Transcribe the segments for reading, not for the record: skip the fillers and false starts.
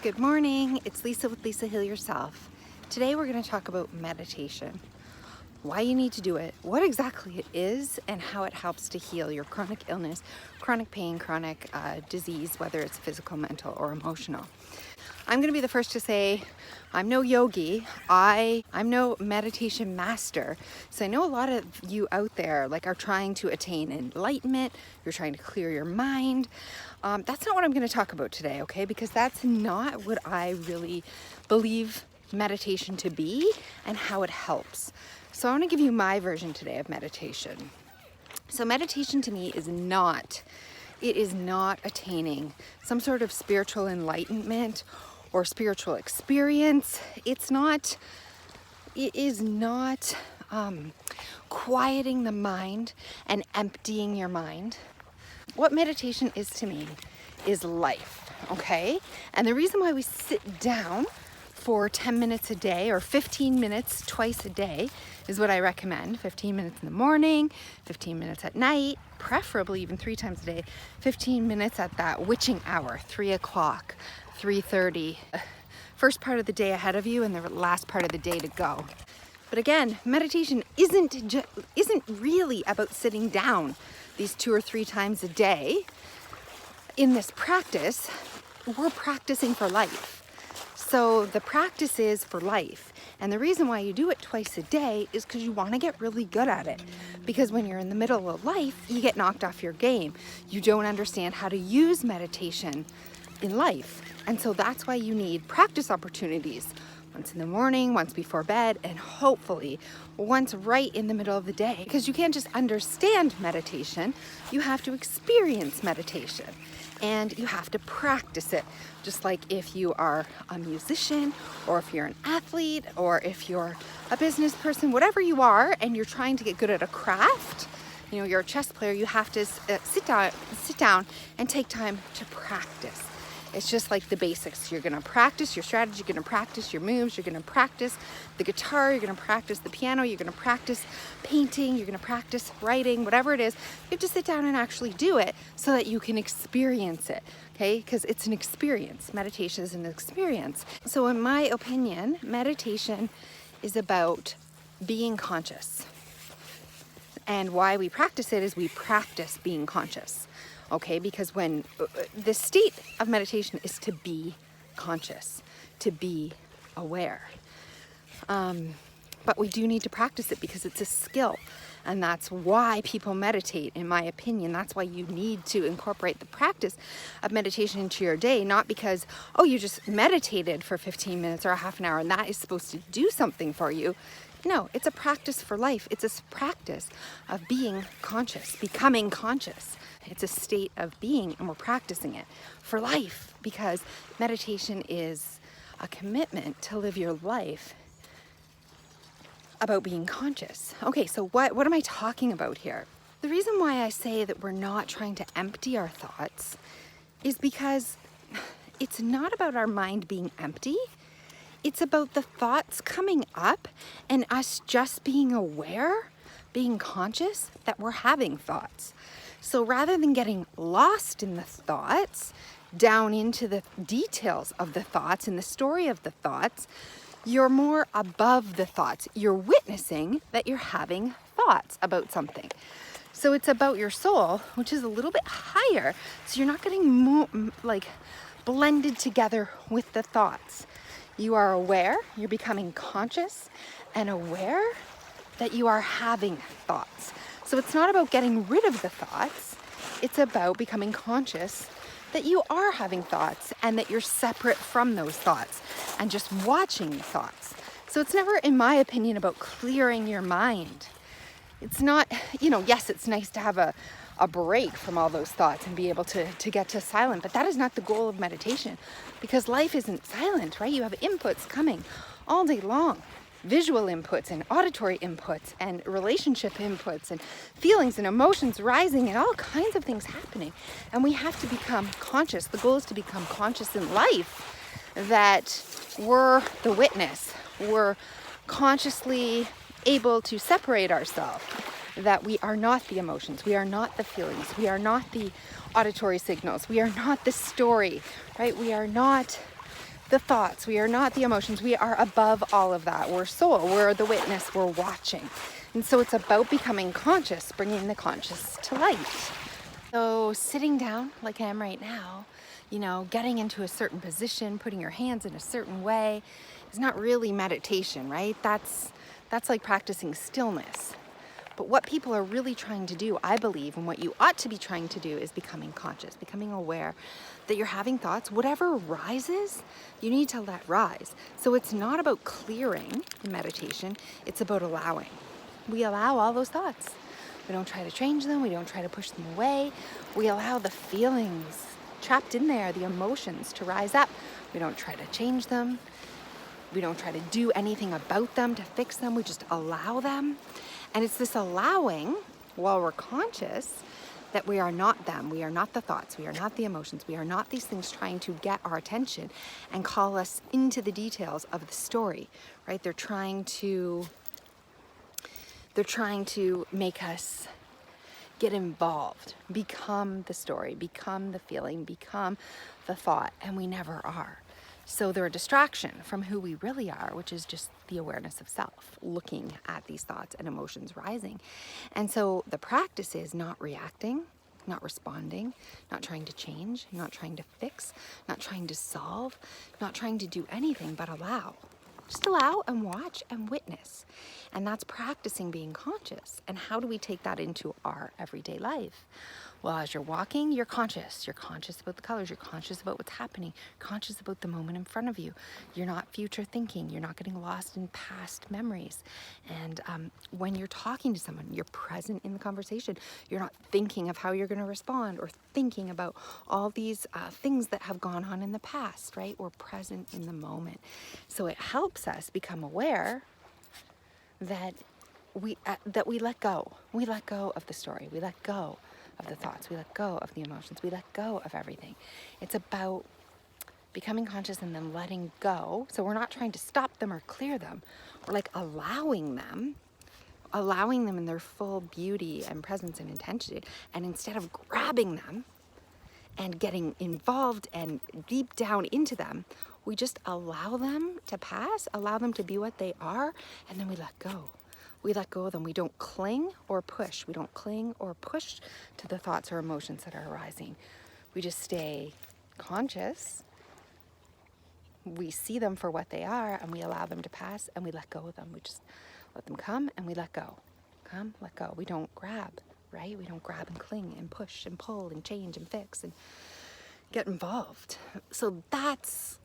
Good morning, it's Lisa with Lisa Heal Yourself. Today we're going to talk about meditation, why you need to do it, what exactly it is, and how it helps to heal your chronic illness, chronic pain, chronic disease, whether it's physical, mental, or emotional. I'm going to be the first to say I'm no yogi, I'm no meditation master. So I know a lot of you out there are trying to attain enlightenment, you're trying to clear your mind. That's not what I'm going to talk about today, okay? Because that's not what I really believe meditation to be and how it helps. So I want to give you my version today of meditation. So meditation to me is not attaining some sort of spiritual enlightenment or spiritual experience. It is not quieting the mind and emptying your mind. What meditation is to me is life, okay? And the reason why we sit down for 10 minutes a day or 15 minutes twice a day is what I recommend. 15 minutes in the morning, 15 minutes at night, preferably even 3 times a day, 15 minutes at that witching hour, 3 o'clock, 3:30. First part of the day ahead of you and the last part of the day to go. But again, meditation isn't really about sitting down these 2 or 3 times a day. In this practice, we're practicing for life. So the practice is for life. And the reason why you do it twice a day is because you want to get really good at it. Because when you're in the middle of life, you get knocked off your game. You don't understand how to use meditation in life. And so that's why you need practice opportunities. Once in the morning, once before bed, and hopefully once right in the middle of the day. Because you can't just understand meditation, you have to experience meditation. And you have to practice it. Just like if you are a musician, or if you're an athlete, or if you're a business person, whatever you are, and you're trying to get good at a craft, you're a chess player, you have to sit down and take time to practice. It's just like the basics. You're going to practice your strategy, you're going to practice your moves, you're going to practice the guitar, you're going to practice the piano, you're going to practice painting, you're going to practice writing, whatever it is. You have to sit down and actually do it so that you can experience it, okay? Because it's an experience. Meditation is an experience. So in my opinion, meditation is about being conscious. And why we practice it is we practice being conscious. Okay, because when the state of meditation is to be conscious, to be aware. But we do need to practice it because it's a skill. And that's why people meditate, in my opinion. That's why you need to incorporate the practice of meditation into your day, not because, you just meditated for 15 minutes or a half an hour and that is supposed to do something for you. No, it's a practice for life. It's a practice of being conscious, becoming conscious. It's a state of being, and we're practicing it for life because meditation is a commitment to live your life about being conscious. Okay, so what am I talking about here? The reason why I say that we're not trying to empty our thoughts is because it's not about our mind being empty. It's about the thoughts coming up and us just being aware, being conscious that we're having thoughts. So rather than getting lost in the thoughts, down into the details of the thoughts and the story of the thoughts, you're more above the thoughts. You're witnessing that you're having thoughts about something. So it's about your soul, which is a little bit higher. So you're not getting blended together with the thoughts. You are aware, you're becoming conscious and aware that you are having thoughts. So it's not about getting rid of the thoughts, it's about becoming conscious that you are having thoughts and that you're separate from those thoughts and just watching the thoughts. So it's never, in my opinion, about clearing your mind. It's not, yes, it's nice to have a break from all those thoughts and be able to get to silent, but that is not the goal of meditation because life isn't silent, right? You have inputs coming all day long. Visual inputs and auditory inputs and relationship inputs and feelings and emotions rising and all kinds of things happening. And we have to become conscious. The goal is to become conscious in life that we're the witness. We're consciously able to separate ourselves, that we are not the emotions, we are not the feelings, we are not the auditory signals, we are not the story, right? We are not the thoughts. We are not the emotions. We are above all of that. We're soul. We're the witness. We're watching. And so it's about becoming conscious, bringing the conscious to light. So sitting down like I am right now, getting into a certain position, putting your hands in a certain way is not really meditation, right? That's like practicing stillness. But what people are really trying to do, I believe, and what you ought to be trying to do is becoming conscious, becoming aware that you're having thoughts. Whatever rises, you need to let rise. So it's not about clearing in meditation, it's about allowing. We allow all those thoughts. We don't try to change them. We don't try to push them away. We allow the feelings trapped in there, the emotions, to rise up. We don't try to change them. We don't try to do anything about them to fix them. We just allow them. And it's this allowing, while we're conscious, that we are not them. We are not the thoughts. We are not the emotions. We are not these things trying to get our attention and call us into the details of the story, right? They're trying to make us get involved, become the story, become the feeling, become the thought, and we never are. So they're a distraction from who we really are, which is just the awareness of self, looking at these thoughts and emotions rising. And so the practice is not reacting, not responding, not trying to change, not trying to fix, not trying to solve, not trying to do anything but allow. Just allow and watch and witness. And that's practicing being conscious. And how do we take that into our everyday life? Well, as you're walking, you're conscious. You're conscious about the colors. You're conscious about what's happening. You're conscious about the moment in front of you. You're not future thinking. You're not getting lost in past memories. And when you're talking to someone, you're present in the conversation. You're not thinking of how you're going to respond or thinking about all these things that have gone on in the past, right? We're present in the moment. So it helps us become aware that we let go. We let go of the story. We let go of the thoughts. We let go of the emotions. We let go of everything. It's about becoming conscious and then letting go. So we're not trying to stop them or clear them. We're like allowing them in their full beauty and presence and intensity. And instead of grabbing them and getting involved and deep down into them, we just allow them to pass, allow them to be what they are, and then we let go. We let go of them. We don't cling or push. We don't cling or push to the thoughts or emotions that are arising. We just stay conscious. We see them for what they are, and we allow them to pass, and we let go of them. We just let them come, and we let go. Come, let go. We don't grab, right? We don't grab and cling and push and pull and change and fix and get involved. So that's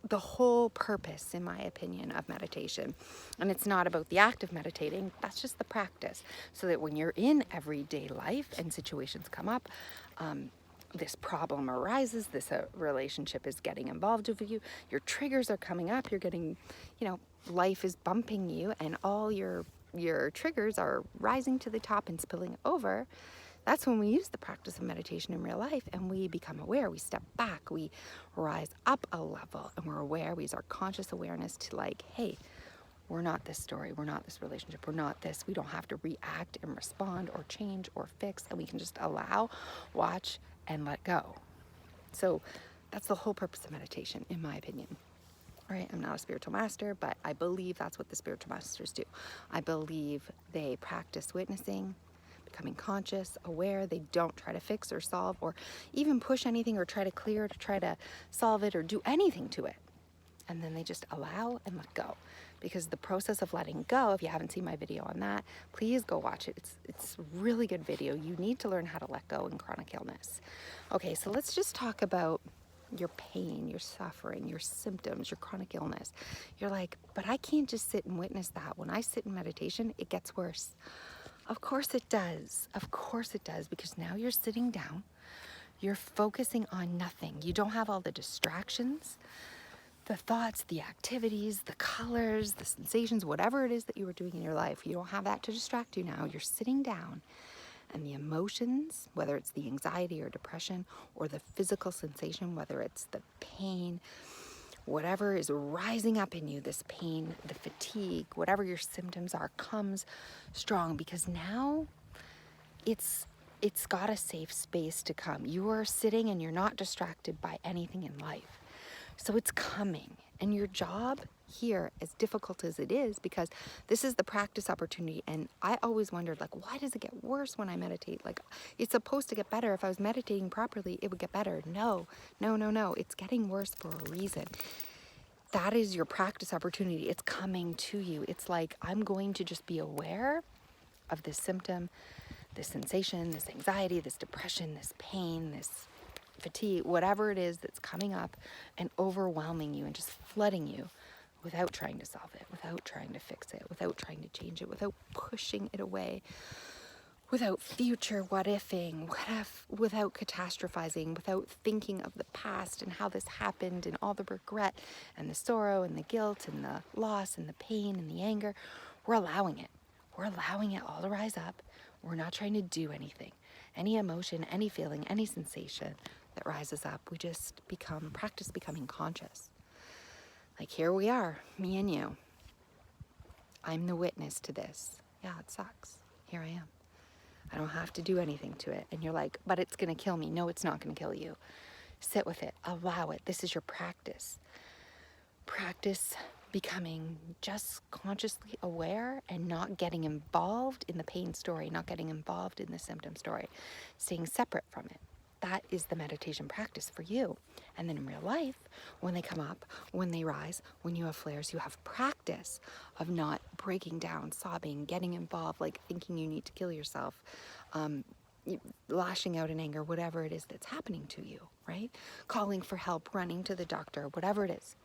the whole purpose, in my opinion, of meditation. And it's not about the act of meditating, that's just the practice. So that when you're in everyday life and situations come up, this problem arises, this relationship is getting involved with you, your triggers are coming up, you're getting, life is bumping you, and all your triggers are rising to the top and spilling over. That's when we use the practice of meditation in real life, and we become aware. We step back, we rise up a level, and we're aware. We use our conscious awareness to hey, we're not this story, we're not this relationship, we're not this. We don't have to react and respond or change or fix, and we can just allow, watch, and let go. So that's the whole purpose of meditation, in my opinion. Right? I'm not a spiritual master, but I believe that's what the spiritual masters do. I believe they practice witnessing, becoming conscious, aware. They don't try to fix or solve or even push anything or try to clear to try to solve it or do anything to it. And then they just allow and let go. Because the process of letting go, if you haven't seen my video on that, please go watch it. It's a really good video. You need to learn how to let go in chronic illness. Okay, so let's just talk about your pain, your suffering, your symptoms, your chronic illness. You're like, but I can't just sit and witness that. When I sit in meditation, it gets worse. Of course it does. Of course it does, because now you're sitting down, you're focusing on nothing. You don't have all the distractions, the thoughts, the activities, the colors, the sensations, whatever it is that you were doing in your life. You don't have that to distract you now. You're sitting down, and the emotions, whether it's the anxiety or depression, or the physical sensation, whether it's the pain, whatever is rising up in you, this pain, the fatigue, whatever your symptoms are, comes strong, because now it's got a safe space to come. You are sitting and you're not distracted by anything in life. So it's coming. And your job here, as difficult as it is, because this is the practice opportunity. And I always wondered, like, why does it get worse when I meditate? Like, it's supposed to get better. If I was meditating properly, it would get better. No, no, no, no. It's getting worse for a reason. That is your practice opportunity. It's coming to you. It's like, I'm going to just be aware of this symptom, this sensation, this anxiety, this depression, this pain, this fatigue, whatever it is that's coming up and overwhelming you and just flooding you without trying to solve it, without trying to fix it, without trying to change it, without pushing it away, without future what ifing, without catastrophizing, without thinking of the past and how this happened and all the regret and the sorrow and the guilt and the loss and the pain and the anger. We're allowing it. We're allowing it all to rise up. We're not trying to do anything. Any emotion, any feeling, any sensation that rises up, we just practice becoming conscious. Like, here we are, me and you. I'm the witness to this. Yeah, it sucks. Here I am. I don't have to do anything to it. And you're like, but it's going to kill me. No, it's not going to kill you. Sit with it. Allow it. This is your practice. Practice becoming just consciously aware and not getting involved in the pain story, not getting involved in the symptom story, staying separate from it. That is the meditation practice for you. And then in real life, when they come up, when they rise, when you have flares, you have practice of not breaking down, sobbing, getting involved, like thinking you need to kill yourself, lashing out in anger, whatever it is that's happening to you, right? Calling for help, running to the doctor, whatever it is.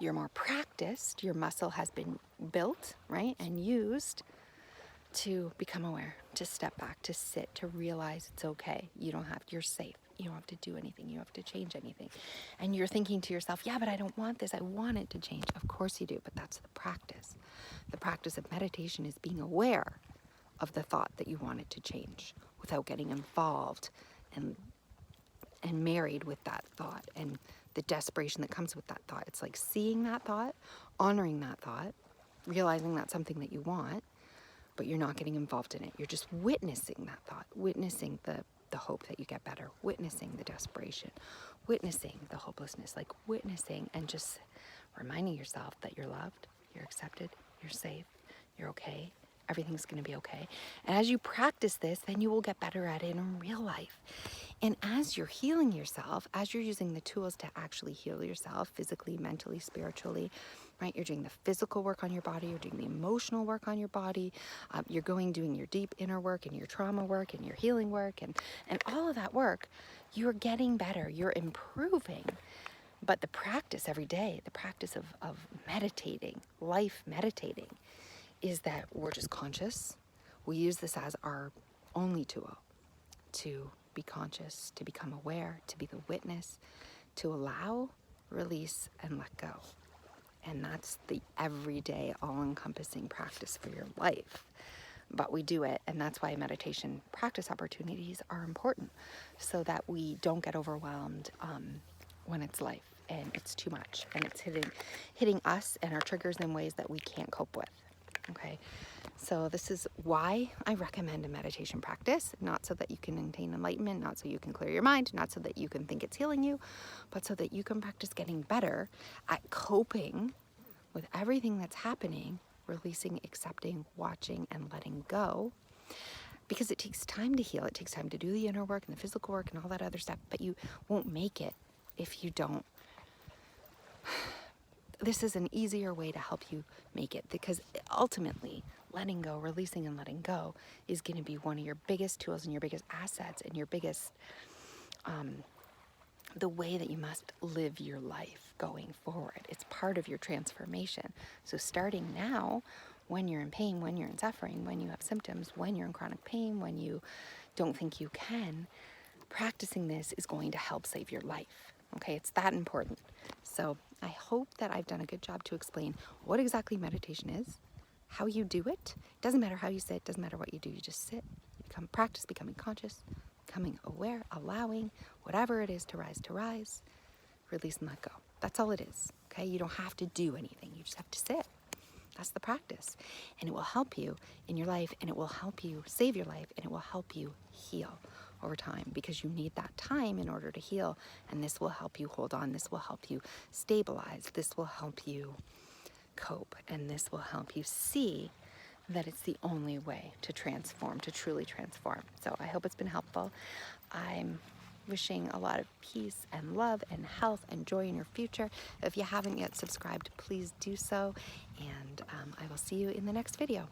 You're more practiced, your muscle has been built, right, and used to become aware, to step back, to sit, to realize it's okay. You're safe. You don't have to do anything. You don't have to change anything. And you're thinking to yourself, yeah, but I don't want this. I want it to change. Of course you do, but that's the practice. The practice of meditation is being aware of the thought that you want it to change without getting involved and married with that thought and the desperation that comes with that thought. It's like seeing that thought, honoring that thought, realizing that's something that you want, but you're not getting involved in it. You're just witnessing that thought, witnessing the hope that you get better, witnessing the desperation, witnessing the hopelessness, like witnessing and just reminding yourself that you're loved, you're accepted, you're safe, you're okay, everything's going to be okay. And as you practice this, then you will get better at it in real life. And as you're healing yourself, as you're using the tools to actually heal yourself physically, mentally, spiritually, right? You're doing the physical work on your body, you're doing the emotional work on your body, you're doing your deep inner work and your trauma work and your healing work and all of that work, you're getting better, you're improving. But the practice every day, the practice of meditating, life meditating, is that we're just conscious. We use this as our only tool to be conscious, to become aware, to be the witness, to allow, release, and let go. And that's the everyday, all-encompassing practice for your life. But we do it, and that's why meditation practice opportunities are important, so that we don't get overwhelmed when it's life and it's too much and it's hitting us and our triggers in ways that we can't cope with. Okay, so this is why I recommend a meditation practice, not so that you can attain enlightenment, not so you can clear your mind, not so that you can think it's healing you, but so that you can practice getting better at coping with everything that's happening, releasing, accepting, watching, and letting go. Because it takes time to heal. It takes time to do the inner work and the physical work and all that other stuff, but you won't make it if you don't. This is an easier way to help you make it, because ultimately letting go, releasing and letting go is going to be one of your biggest tools and your biggest assets and your biggest, the way that you must live your life going forward. It's part of your transformation. So starting now, when you're in pain, when you're in suffering, when you have symptoms, when you're in chronic pain, when you don't think you can, practicing this is going to help save your life. Okay, it's that important. So I hope that I've done a good job to explain what exactly meditation is, how you do it. It doesn't matter how you sit, it doesn't matter what you do, you just sit, practice becoming conscious, becoming aware, allowing whatever it is to rise, release and let go. That's all it is, okay? You don't have to do anything, you just have to sit. That's the practice. And it will help you in your life, and it will help you save your life, and it will help you heal. over time, because you need that time in order to heal. And this will help you hold on. This will help you stabilize. This will help you cope. And this will help you see that it's the only way to transform, to truly transform. So I hope it's been helpful. I'm wishing a lot of peace and love and health and joy in your future. If you haven't yet subscribed, please do so. And I will see you in the next video.